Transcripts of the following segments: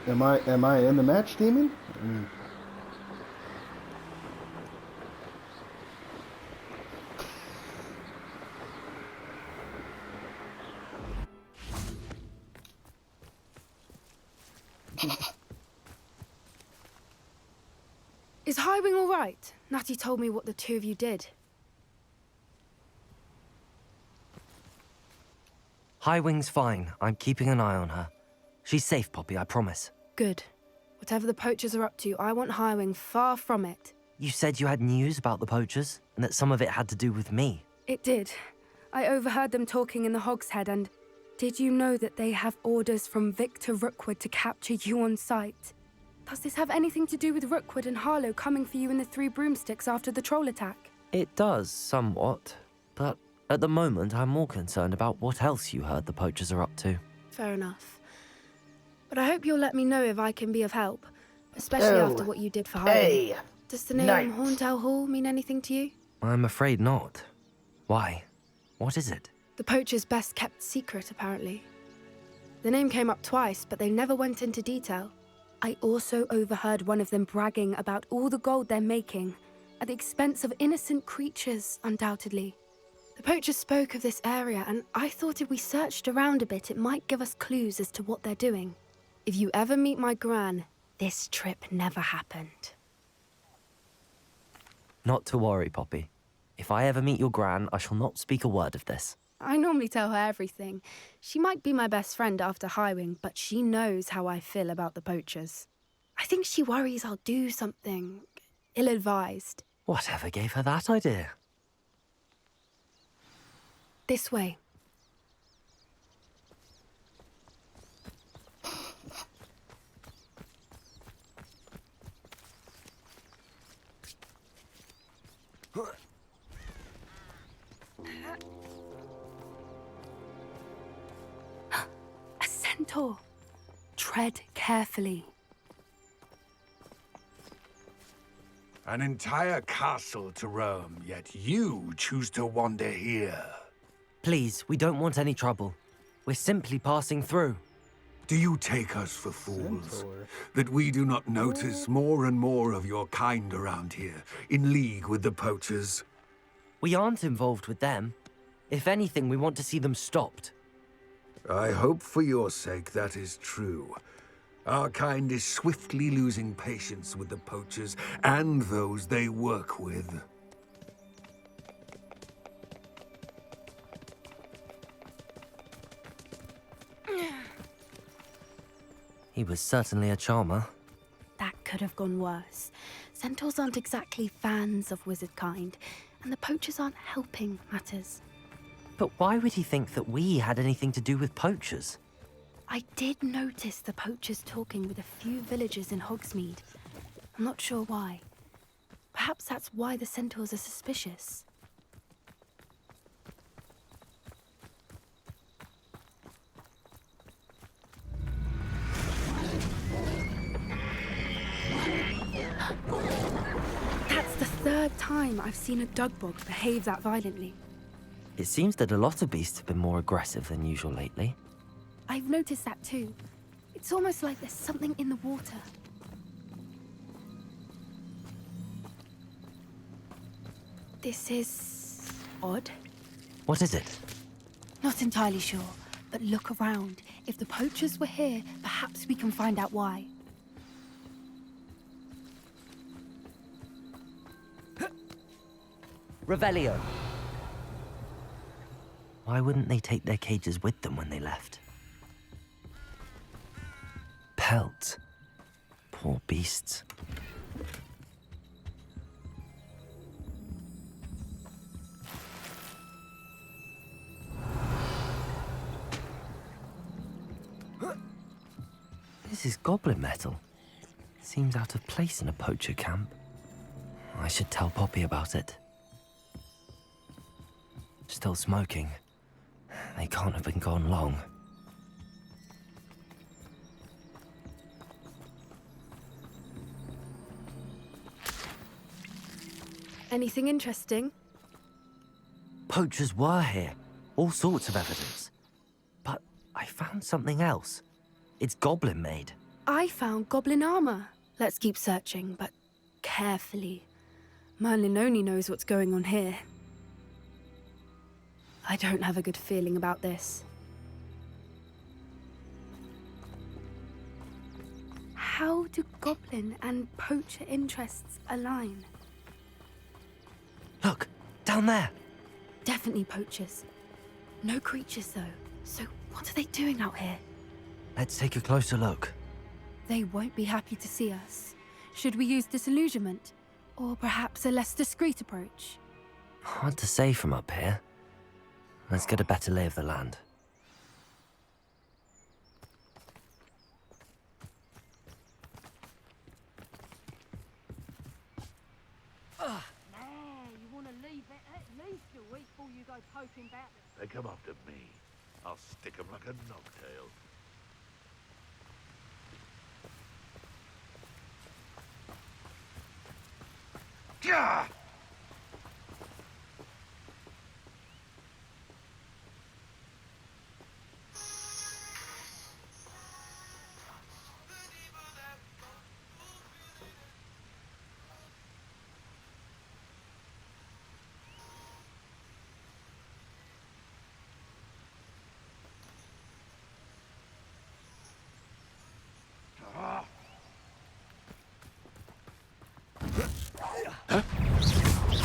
Am I in the match, Demon? Is Highwing all right? Natty told me what the two of you did. Highwing's fine. I'm keeping an eye on her. She's safe, Poppy, I promise. Good. Whatever the poachers are up to, I want Highwing far from it. You said you had news about the poachers, and that some of it had to do with me. It did. I overheard them talking in the Hogshead, and did you know that they have orders from Victor Rookwood to capture you on sight? Does this have anything to do with Rookwood and Harlow coming for you in the Three Broomsticks after the troll attack? It does, somewhat. But at the moment, I'm more concerned about what else you heard the poachers are up to. Fair enough. But I hope you'll let me know if I can be of help, especially after what you did for Highwing. Hey! Does the name Nice. Horntail Hall mean anything to you? I'm afraid not. Why? What is it? The poacher's best kept secret, apparently. The name came up twice, but they never went into detail. I also overheard one of them bragging about all the gold they're making, at the expense of innocent creatures, undoubtedly. The poachers spoke of this area, and I thought if we searched around a bit, it might give us clues as to what they're doing. If you ever meet my gran, this trip never happened. Not to worry, Poppy. If I ever meet your gran, I shall not speak a word of this. I normally tell her everything. She might be my best friend after Highwing, but she knows how I feel about the poachers. I think she worries I'll do something ill-advised. Whatever gave her that idea? This way. A centaur. Tread carefully. An entire castle to roam, yet you choose to wander here. Please, we don't want any trouble. We're simply passing through. Do you take us for fools? Centaur. That we do not notice more and more of your kind around here, in league with the poachers? We aren't involved with them. If anything, we want to see them stopped. I hope for your sake that is true. Our kind is swiftly losing patience with the poachers and those they work with. He was certainly a charmer. That could have gone worse. Centaurs aren't exactly fans of wizard kind, and the poachers aren't helping matters. But why would he think that we had anything to do with poachers? I did notice the poachers talking with a few villagers in Hogsmeade. I'm not sure why. Perhaps that's why the centaurs are suspicious. That's the third time I've seen a dugbog behave that violently. It seems that a lot of beasts have been more aggressive than usual lately. I've noticed that too. It's almost like there's something in the water. This is odd. What is it? Not entirely sure, but look around. If the poachers were here, perhaps we can find out why. Revelio. Why wouldn't they take their cages with them when they left? Pelts. Poor beasts. This is goblin metal. Seems out of place in a poacher camp. I should tell Poppy about it. Still smoking. They can't have been gone long. Anything interesting? Poachers were here. All sorts of evidence. But I found something else. It's goblin made. I found goblin armor. Let's keep searching, but carefully. Merlin only knows what's going on here. I don't have a good feeling about this. How do goblin and poacher interests align? Look, down there. Definitely poachers. No creatures, though. So what are they doing out here? Let's take a closer look. They won't be happy to see us. Should we use disillusionment? Or perhaps a less discreet approach? Hard to say from up here. Let's get a better lay of the land. You want to leave it at least a week before you go poking about them. They come after me. I'll stick 'em like a knobtail. Gah!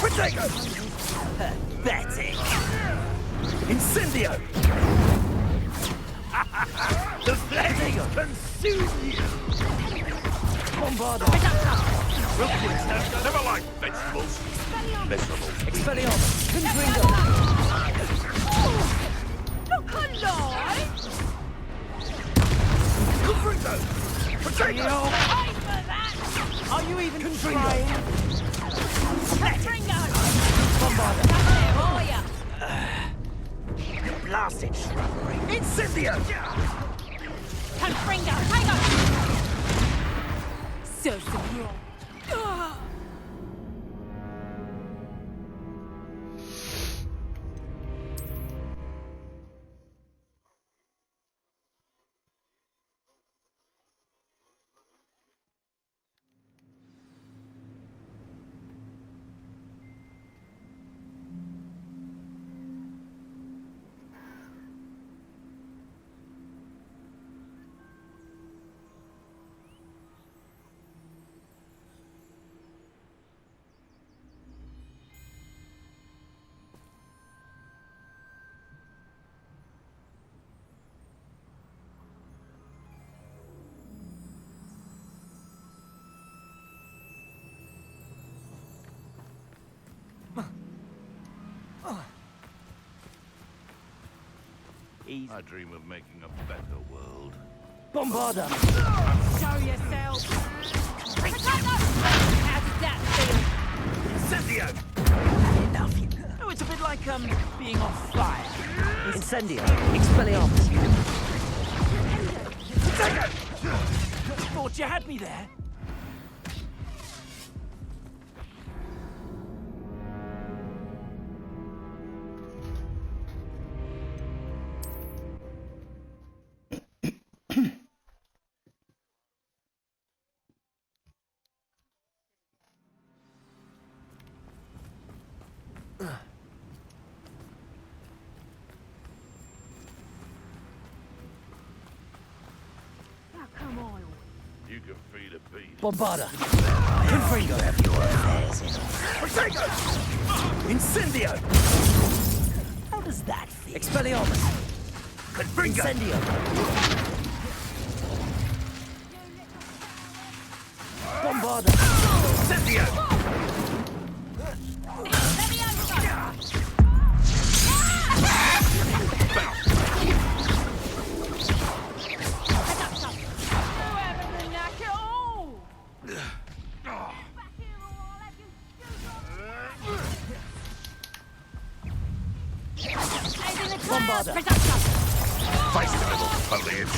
Protego! Pathetic! Incendio! The flames consume you! Bombardo! Never liked vegetables. Vegetables. Expelliarmus! Confringo! Look alive! Confringo! Potato! Pay for that! Are you even trying? Confringo! Bombardo! Come here, are ya? Blasted shrubbery! Incendio! Confringo, hang on! Serves them wrong. I dream of making a better world. Bombardo! Show yourself! How did that feel? Incendio! Enough! Oh, it's a bit like, being on fire. Incendio! Expelliarmus! Thought you had me there. Now come on. You can feed a beast. Bombarda! Confringo! Have your affairs in Potato! Incendio! How does that feel? Expelliarmus! Incendio! Bombarda! Incendio! Let me over! You haven't the knack at all! Back here or I'll have you shoot on. Head in the clouds, Bombarda. production! Face the little foliage.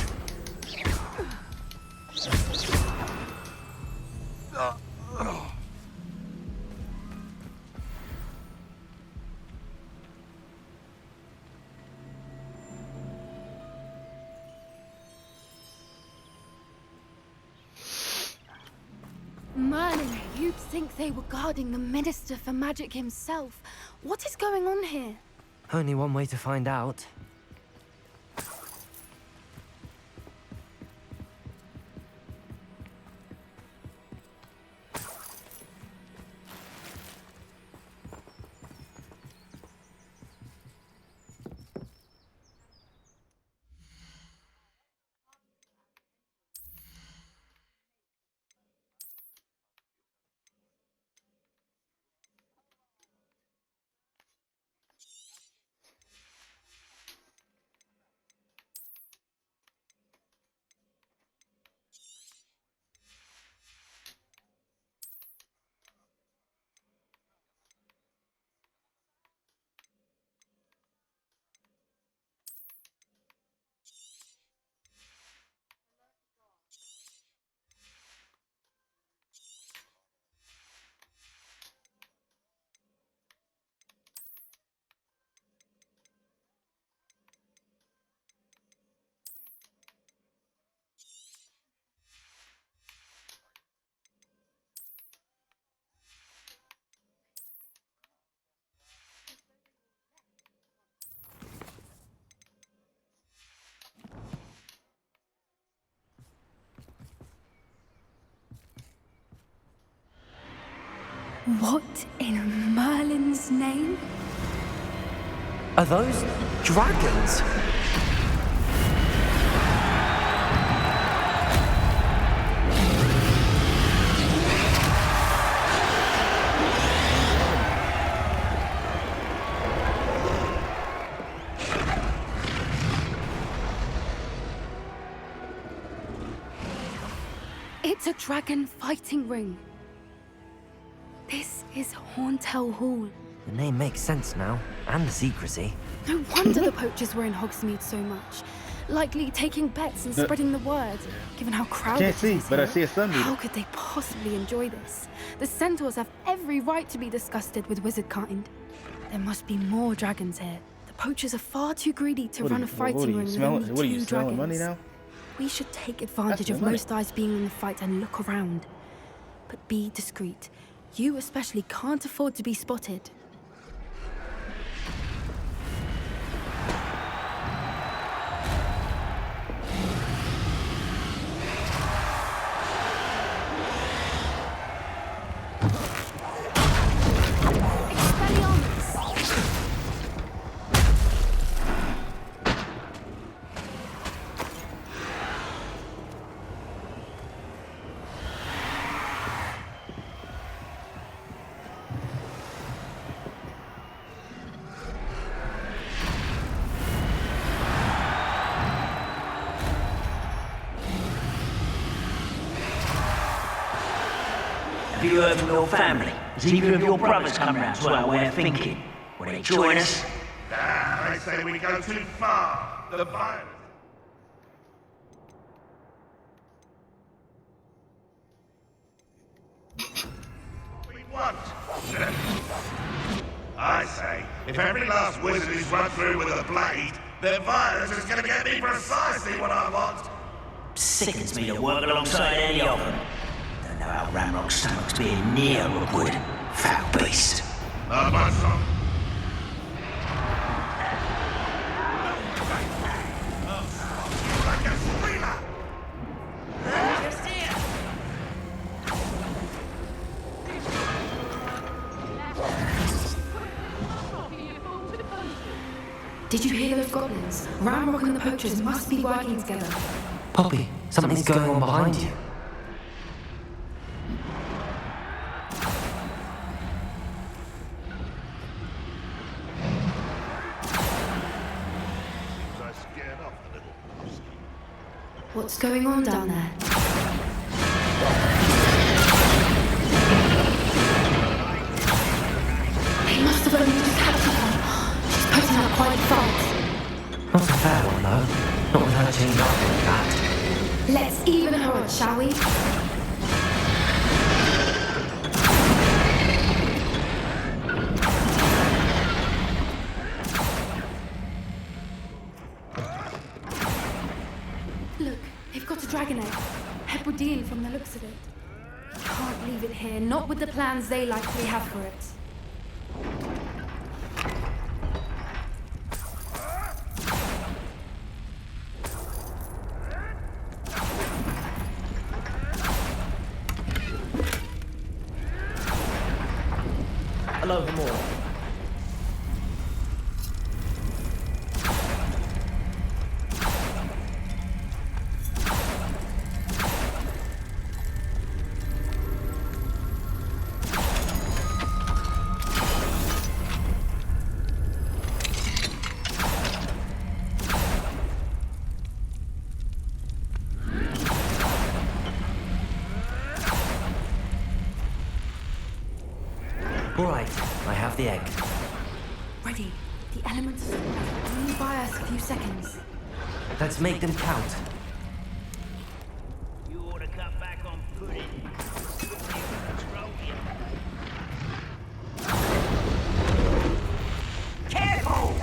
Merlin, you'd think they were guarding the Minister for Magic himself. What is going on here? Only one way to find out. What in Merlin's name? Are those dragons? It's a dragon fighting ring. This is Hauntel Hall. The name makes sense now, and the secrecy. No wonder the poachers were in Hogsmeade so much. Likely taking bets and spreading the word, given how crowded Can't see, it is but I here. see a sunbeam. How could they possibly enjoy this? The centaurs have every right to be disgusted with wizard kind. There must be more dragons here. The poachers are far too greedy to run a fighting ring with only What are you two smelling dragons. money now? We should take advantage That's of the money. most eyes being in the fight and look around. But be discreet. You especially can't afford to be spotted. Have you heard from your family? Has either of your brothers come round to our way of thinking? Will they join us? Nah, they say we go too far. The violence. We want. I say, if every last wizard is run through with a blade, then violence is going to get me precisely what I want. Sickens me to work alongside any of them. Don't know how Ramrock's stomach's being near Rookwood. Foul beast. My son. Like a screamer. Just here. Did you hear those goblins? Ramrock and the poachers must be working together. Poppy, something's going on behind you. I scared off the little husky. What's going on down there? They must have only just captured her. She's putting up quite a fight. Not a fair one, though. Not with her chained up like that. Let's even her up, shall we? Look, they've got a dragon egg. Hebridean from the looks of it. Can't leave it here, not with the plans they likely have for it. Hello, more. All right, I have the egg. Ready. The elements will buy us a few seconds. Let's make them count. You ought to cut back on pudding. Careful!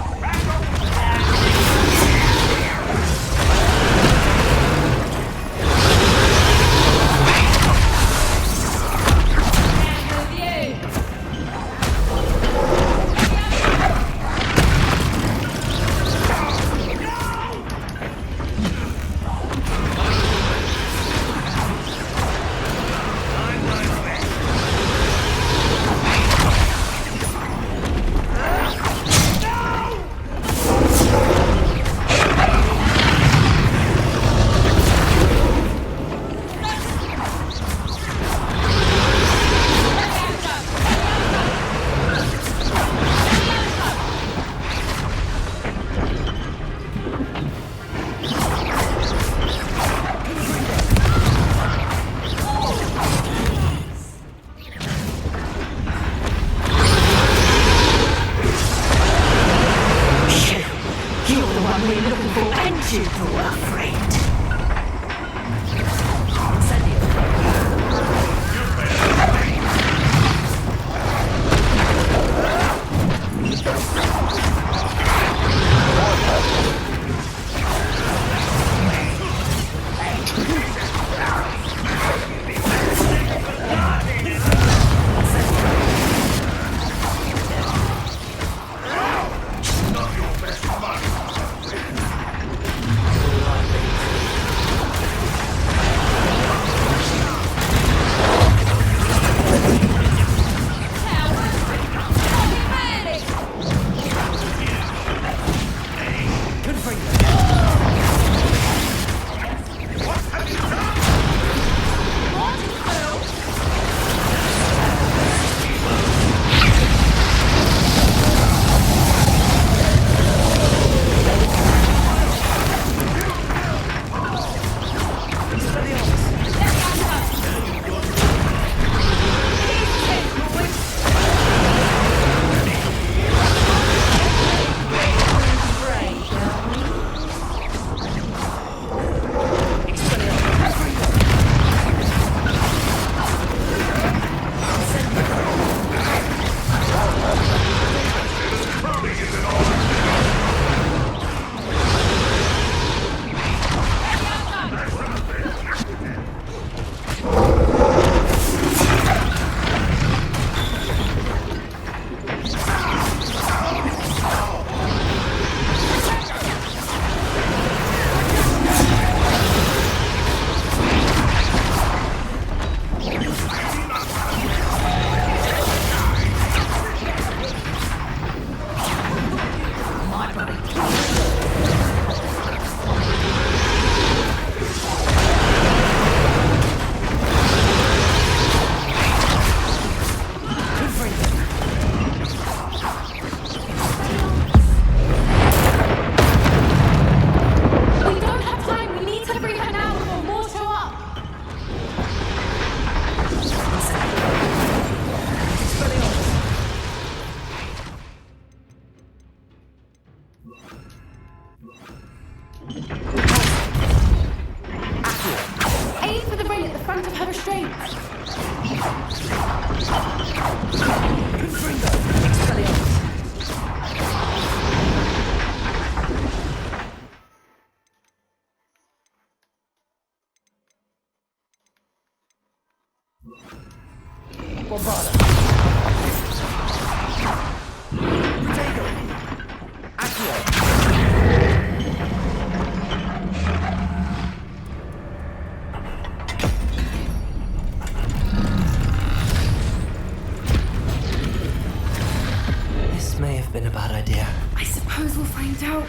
here? I suppose we'll find out.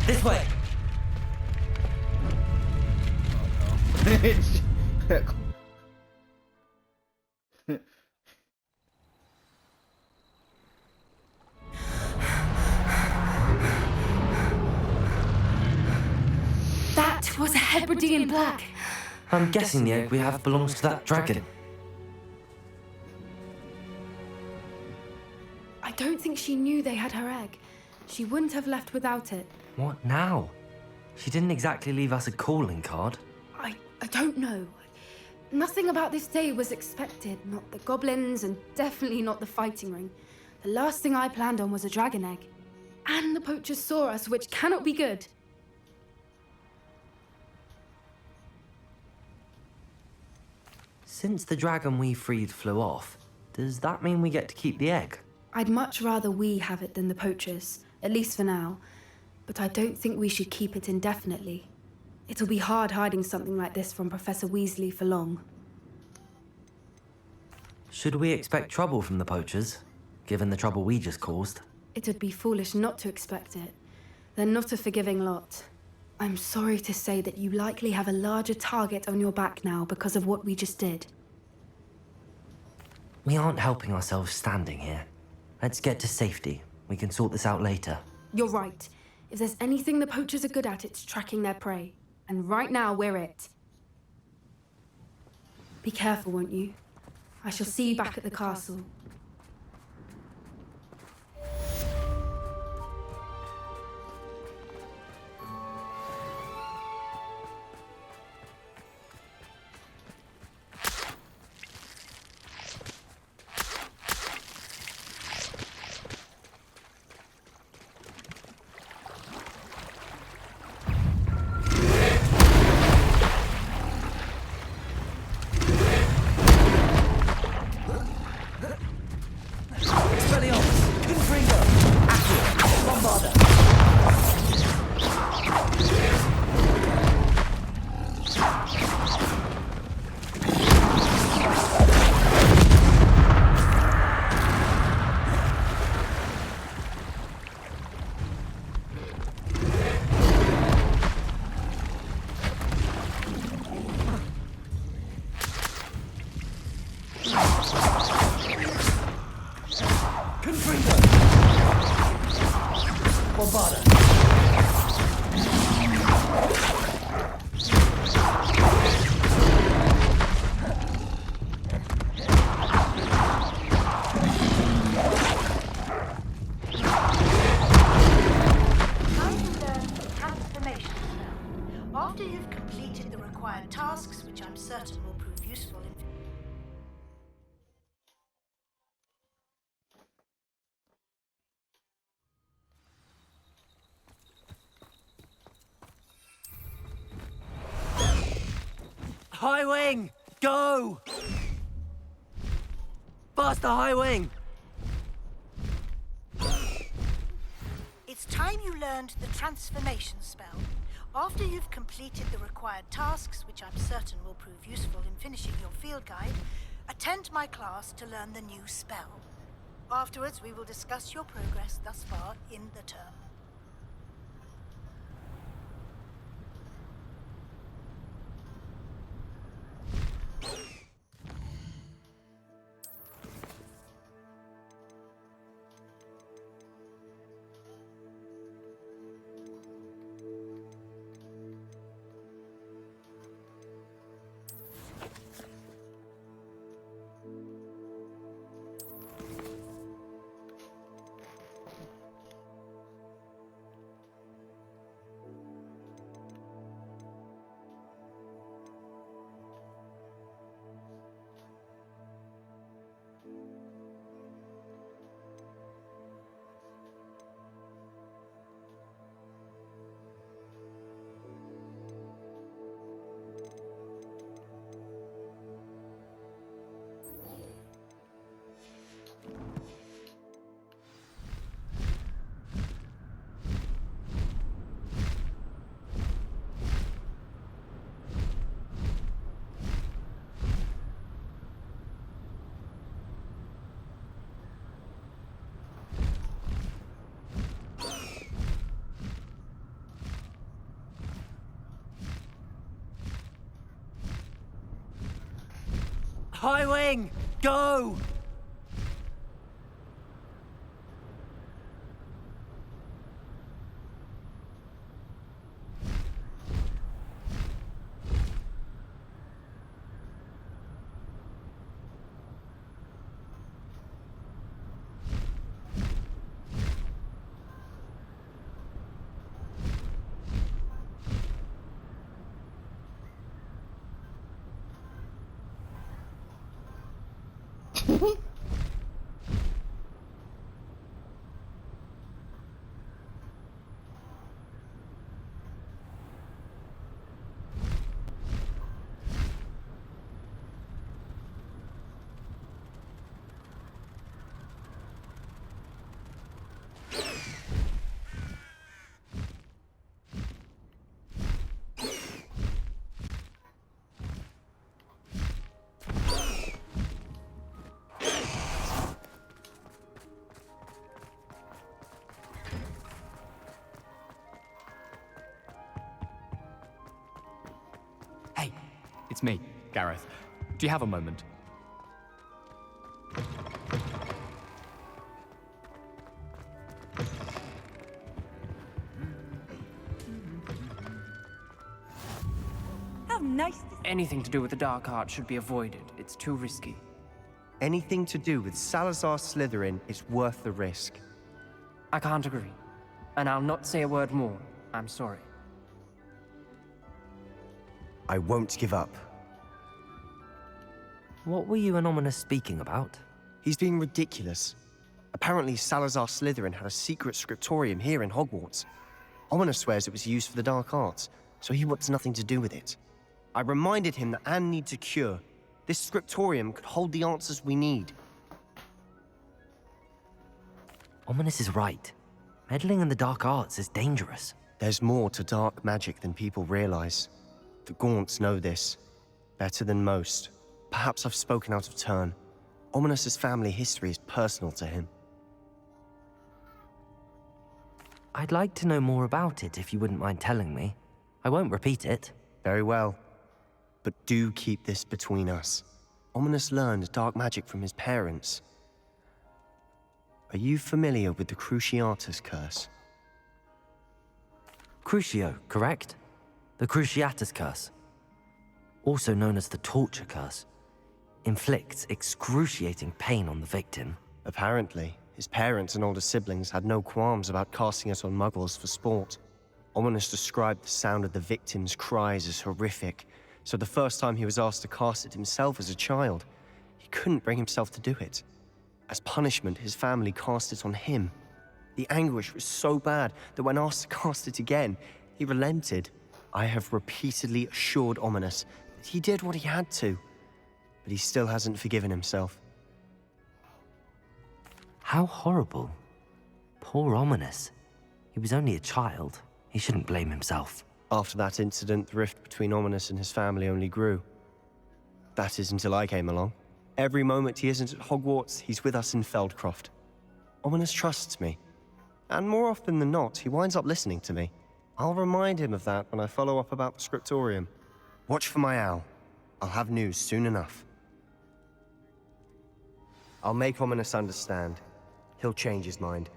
This way! That was a Hebridean black. I'm guessing the egg we have belongs to that dragon. I don't think she knew they had her egg. She wouldn't have left without it. What now? She didn't exactly leave us a calling card. I don't know. Nothing about this day was expected. Not the goblins, and definitely not the fighting ring. The last thing I planned on was a dragon egg. And the poachers saw us, which cannot be good. Since the dragon we freed flew off, does that mean we get to keep the egg? I'd much rather we have it than the poachers, at least for now. But I don't think we should keep it indefinitely. It'll be hard hiding something like this from Professor Weasley for long. Should we expect trouble from the poachers, given the trouble we just caused? It would be foolish not to expect it. They're not a forgiving lot. I'm sorry to say that you likely have a larger target on your back now because of what we just did. We aren't helping ourselves standing here. Let's get to safety. We can sort this out later. You're right. If there's anything the poachers are good at, it's tracking their prey. And right now, we're it. Be careful, won't you? I shall see you back at the castle. After you've completed the required tasks, which I'm certain will prove useful in... High wing! Go! Faster, high wing! It's time you learned the transformation spell. After you've completed the required tasks, which I'm certain will prove useful in finishing your field guide, attend my class to learn the new spell. Afterwards, we will discuss your progress thus far in the term. High Wing, go! Hey, it's me, Gareth. Do you have a moment? How nice. Anything to do with the dark art should be avoided. It's too risky. Anything to do with Salazar Slytherin is worth the risk. I can't agree. And I'll not say a word more. I'm sorry. I won't give up. What were you and Ominous speaking about? He's being ridiculous. Apparently, Salazar Slytherin had a secret scriptorium here in Hogwarts. Ominous swears it was used for the dark arts, so he wants nothing to do with it. I reminded him that Anne needs a cure. This scriptorium could hold the answers we need. Ominous is right. Meddling in the dark arts is dangerous. There's more to dark magic than people realize. The Gaunts know this. Better than most. Perhaps I've spoken out of turn. Ominous's family history is personal to him. I'd like to know more about it if you wouldn't mind telling me. I won't repeat it. Very well. But do keep this between us. Ominous learned dark magic from his parents. Are you familiar with the Cruciatus Curse? Crucio, correct? The Cruciatus Curse. Also known as the Torture Curse. Inflicts excruciating pain on the victim. Apparently, his parents and older siblings had no qualms about casting it on muggles for sport. Ominous described the sound of the victim's cries as horrific, so the first time he was asked to cast it himself as a child, he couldn't bring himself to do it. As punishment, his family cast it on him. The anguish was so bad that when asked to cast it again, he relented. I have repeatedly assured Ominous that he did what he had to, but he still hasn't forgiven himself. How horrible. Poor Ominous. He was only a child. He shouldn't blame himself. After that incident, the rift between Ominous and his family only grew. That is until I came along. Every moment he isn't at Hogwarts, he's with us in Feldcroft. Ominous trusts me. And more often than not, he winds up listening to me. I'll remind him of that when I follow up about the scriptorium. Watch for my owl. I'll have news soon enough. I'll make Ominous understand. He'll change his mind.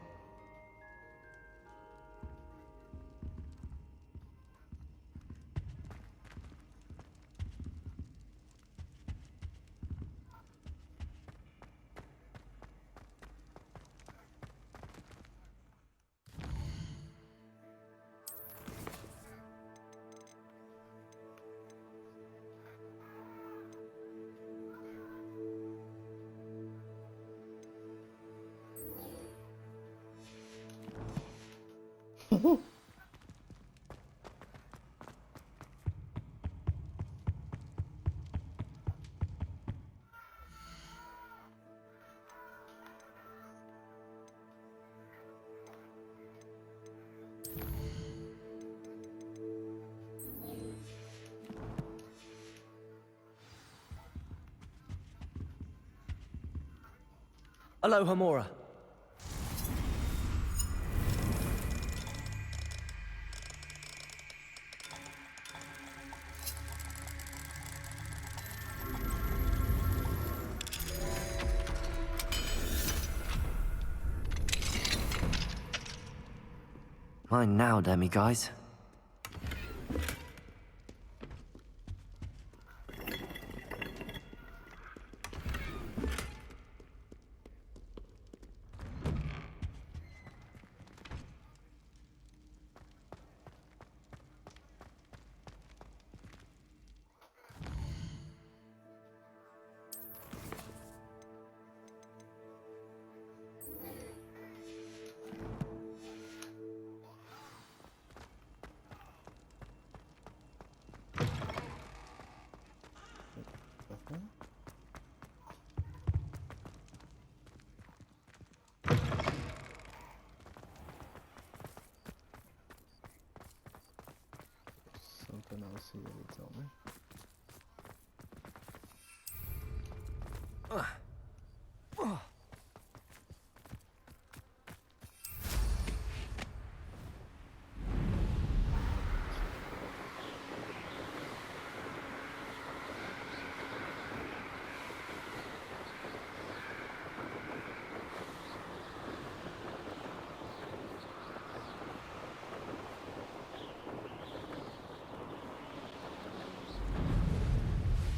Aloha, Mora. Mine now, Demi, guys. Something else here to tell me.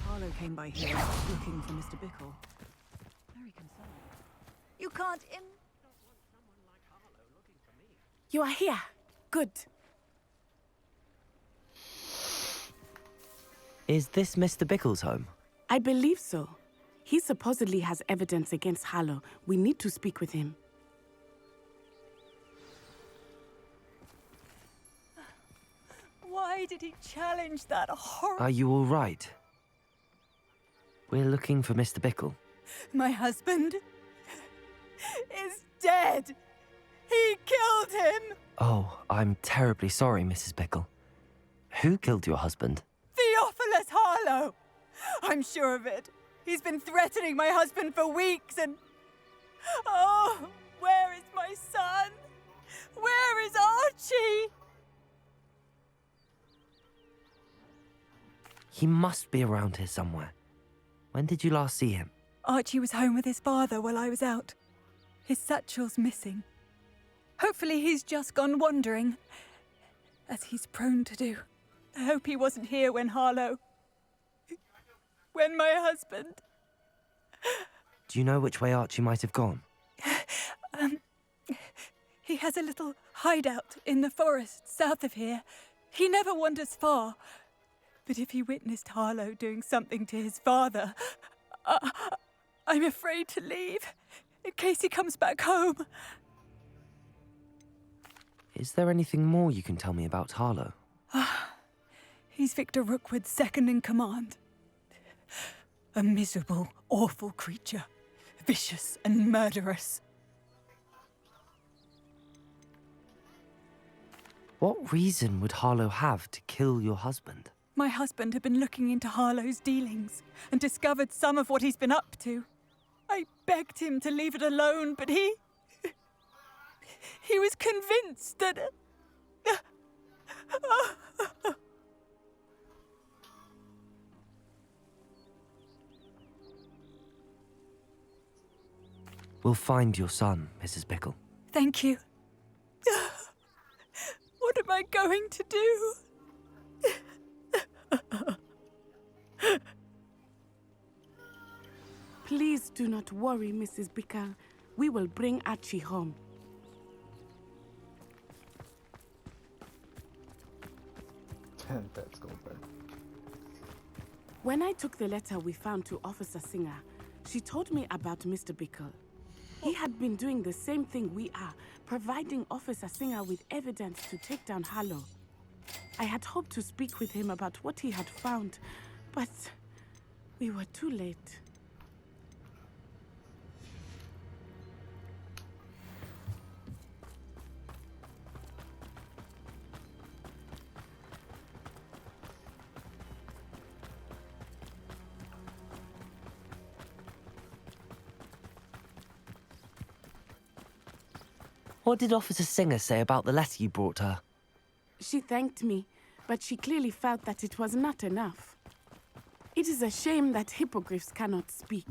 Harlow came by here looking for Mr. Bickle. Very concerned. You can't in. You are here. Good. Is this Mr. Bickle's home? I believe so. He supposedly has evidence against Harlow. We need to speak with him. Why did he challenge that horrible... Are you all right? We're looking for Mr. Bickle. My husband is dead. He killed him. Oh, I'm terribly sorry, Mrs. Bickle. Who killed your husband? Theophilus Harlow. I'm sure of it. He's been threatening my husband for weeks and... Oh, where is my son? Where is Archie? He must be around here somewhere. When did you last see him? Archie was home with his father while I was out. His satchel's missing. Hopefully he's just gone wandering, as he's prone to do. I hope he wasn't here when Harlow... when my husband... Do you know which way Archie might have gone? He has a little hideout in the forest south of here. He never wanders far. But if he witnessed Harlow doing something to his father, I'm afraid to leave, in case he comes back home. Is there anything more you can tell me about Harlow? He's Victor Rookwood's second in command. A miserable, awful creature. Vicious and murderous. What reason would Harlow have to kill your husband? My husband had been looking into Harlow's dealings and discovered some of what he's been up to. I begged him to leave it alone, but he was convinced that... We'll find your son, Mrs. Bickle. Thank you. What am I going to do? Please do not worry, Mrs. Bickle. We will bring Archie home. That's gold there. When I took the letter we found to Officer Singer, she told me about Mr. Bickle. He had been doing the same thing we are, providing Officer Singer with evidence to take down Harlow. I had hoped to speak with him about what he had found, but we were too late. What did Officer Singer say about the letter you brought her? She thanked me, but she clearly felt that it was not enough. It is a shame that hippogriffs cannot speak.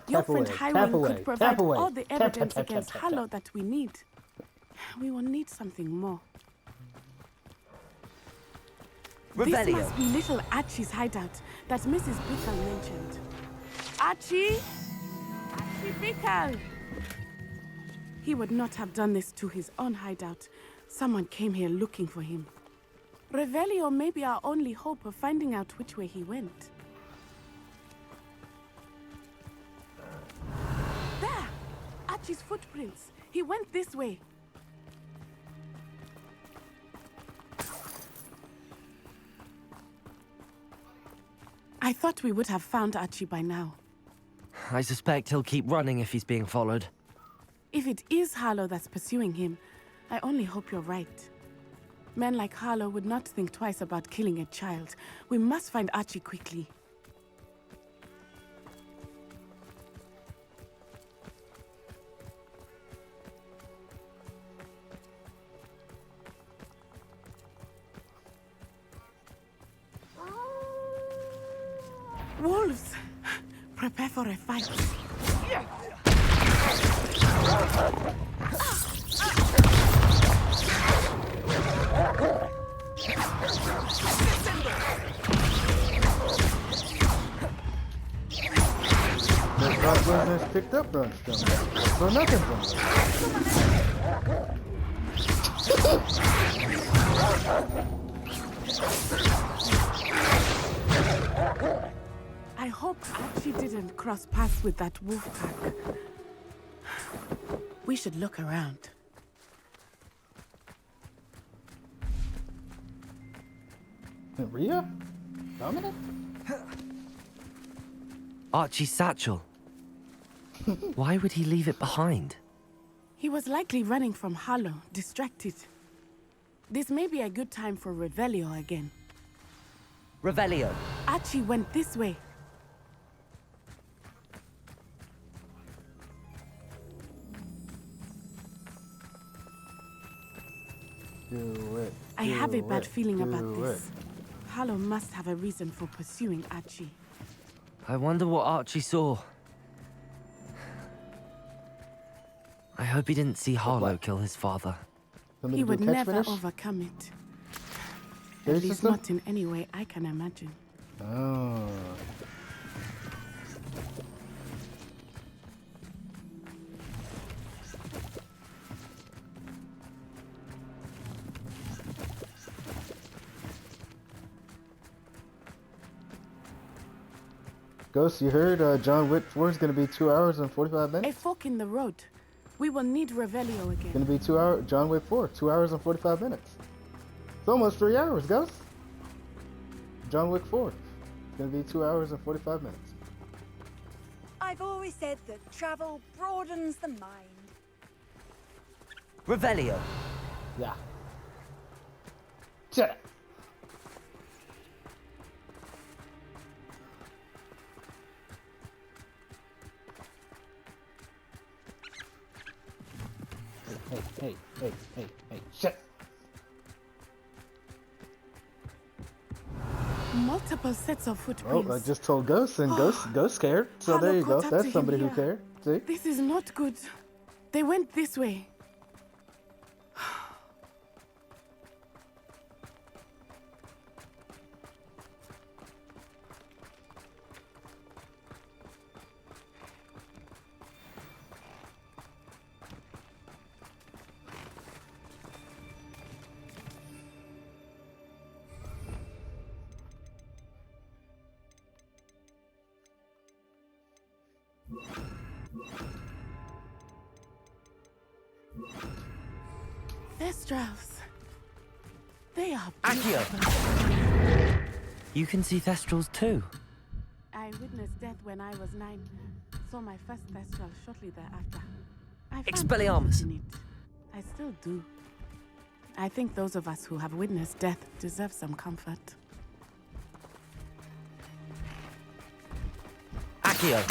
Your friend Hiram could provide all the evidence against Harlow that we need. We will need something more. Revelio. This must be little Archie's hideout that Mrs. Bickle mentioned. Archie? Archie Bickle! He would not have done this to his own hideout. Someone came here looking for him. Revelio may be our only hope of finding out which way he went. There! Archie's footprints. He went this way. I thought we would have found Archie by now. I suspect he'll keep running if he's being followed. If it is Harlow that's pursuing him, I only hope you're right. Men like Harlow would not think twice about killing a child. We must find Archie quickly. Wolves! Prepare for a fight. The Rockrunners picked up Brunstone. So nothing from I hope Archie didn't cross paths with that wolf pack. We should look around. Rhea? Dominic? Archie's satchel. Why would he leave it behind? He was likely running from Harlow, distracted. This may be a good time for Revelio again. Revelio. Archie went this way. Do it. I have a bad feeling do about it. this. Harlow must have a reason for pursuing Archie. I wonder what Archie saw. I hope he didn't see Harlow kill his father. He would never overcome it. At least not in any way I can imagine. Oh. Ghost, you heard John Wick 4 is going to be 2 hours and 45 minutes? A fork in the road. We will need Revelio again. Going to be 2 hours. John Wick 4, 2 hours and 45 minutes. It's almost 3 hours, Ghost. John Wick 4. It's going to be 2 hours and 45 minutes. I've always said that travel broadens the mind. Revelio. Yeah. Shut up. Hey, shut. Multiple sets of footprints. Oh, I just told Ghost, and Ghost cared. So there you go. That's somebody who cared. See? This is not good. They went this way. Thestrals. They are beautiful. Accio. You can see Thestrals too. I witnessed death when I was 9. Saw my first Thestral shortly thereafter. I found Expelliarmus. comfort in it. I still do. I think those of us who have witnessed death deserve some comfort. Accio.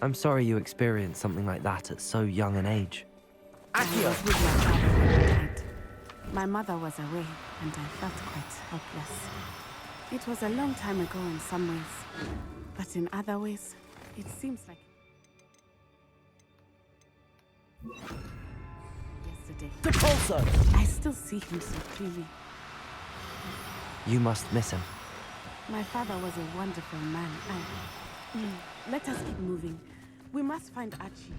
I'm sorry you experienced something like that at so young an age. I was with my father when he died. My mother was away, and I felt quite helpless. It was a long time ago in some ways, but in other ways, it seems like yesterday. I still see him so clearly. You must miss him. My father was a wonderful man. Let us keep moving. We must find Archie.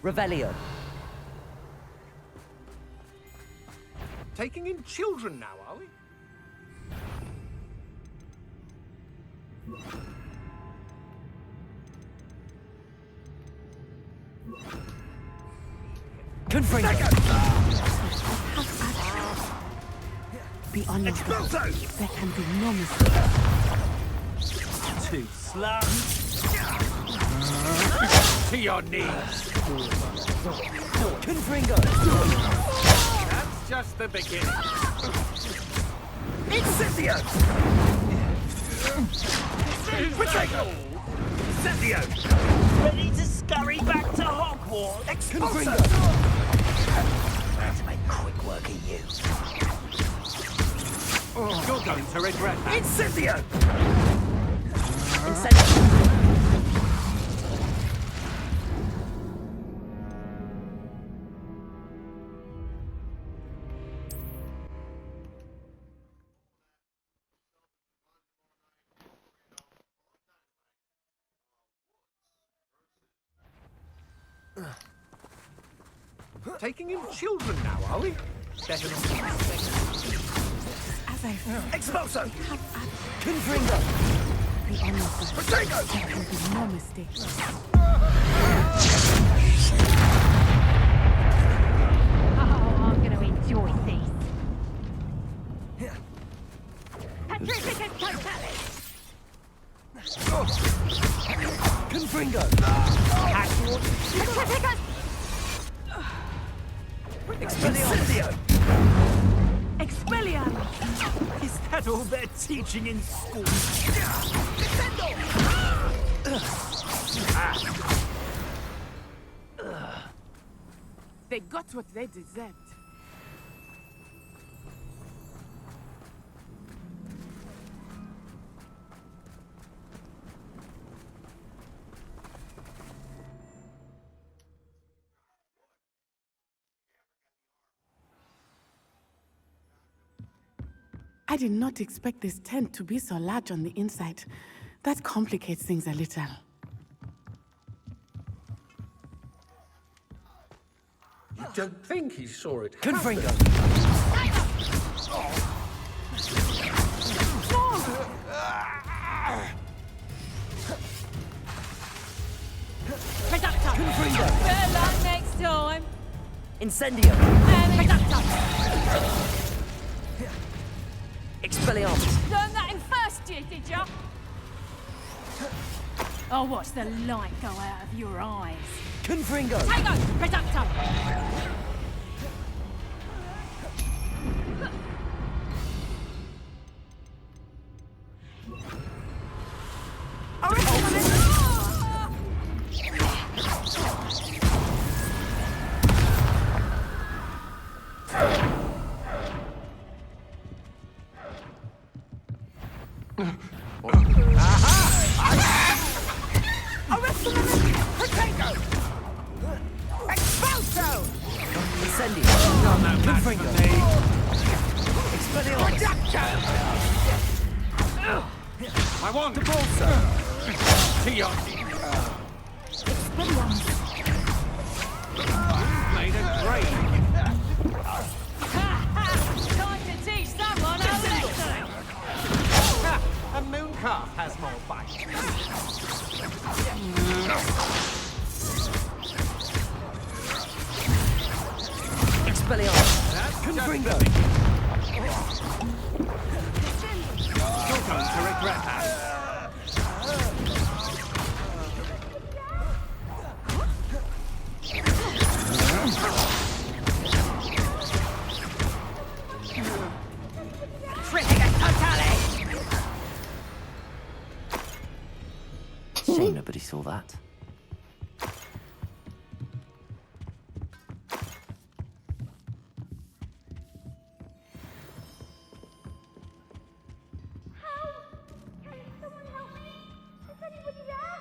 Revelio. Taking in children now, are we? Confringo! Be honest. There can be no mistake. Too slow. To your knees. Confringo! That's just the beginning. Incendio! Protego! Incendio! Ready to scurry back to Hogwarts? Confringo! To make quick work of you. You're going to regret that. Incendio! Incendio! Taking in children now, are we? Better not be As I Expulso! Confringo! be honest. Protego! There can be no mistake. Oh, I'm going to enjoy this. Petrificus totalis! Confringo! Petrificus! Expelliarmus! Expelliarmus! Is that all they're teaching in school? They got what they deserved. I did not expect this tent to be so large on the inside. That complicates things a little. You don't think he saw it? Confringo! Confringo! Better luck next time. Incendio! And Expelliarmus! learned that in first year, did ya? I'll watch the light go out of your eyes. Confringo! Tango! Reducto! Incendio! Confringo! Expelliarmus! I want the ball, sir. To your knees. Made a grave. Time to teach someone a lesson! A mooncalf has more bite. Expelliarmus! Confringo! You're going to regret that. all that. Can someone help me? Is anybody there?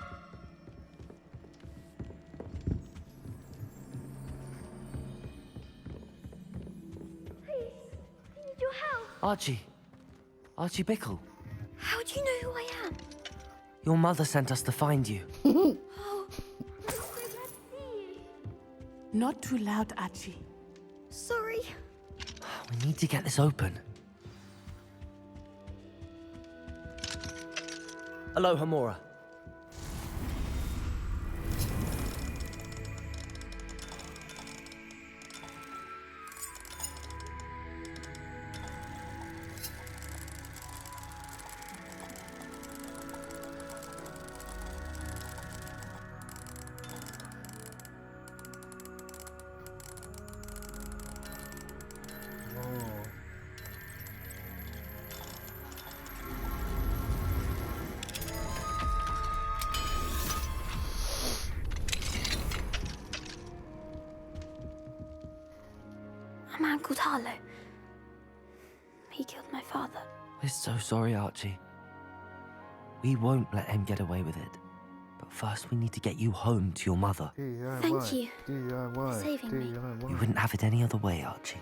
Please, I need your help. Archie Bickle. How do you know who I am? Your mother sent us to find you. Oh, I'm so glad to see you. Not too loud, Archie. Sorry. We need to get this open. Hello, Hamora. A man called Harlow. He killed my father. We're so sorry, Archie. We won't let him get away with it. But first we need to get you home to your mother. Thank you for saving me. You wouldn't have it any other way, Archie.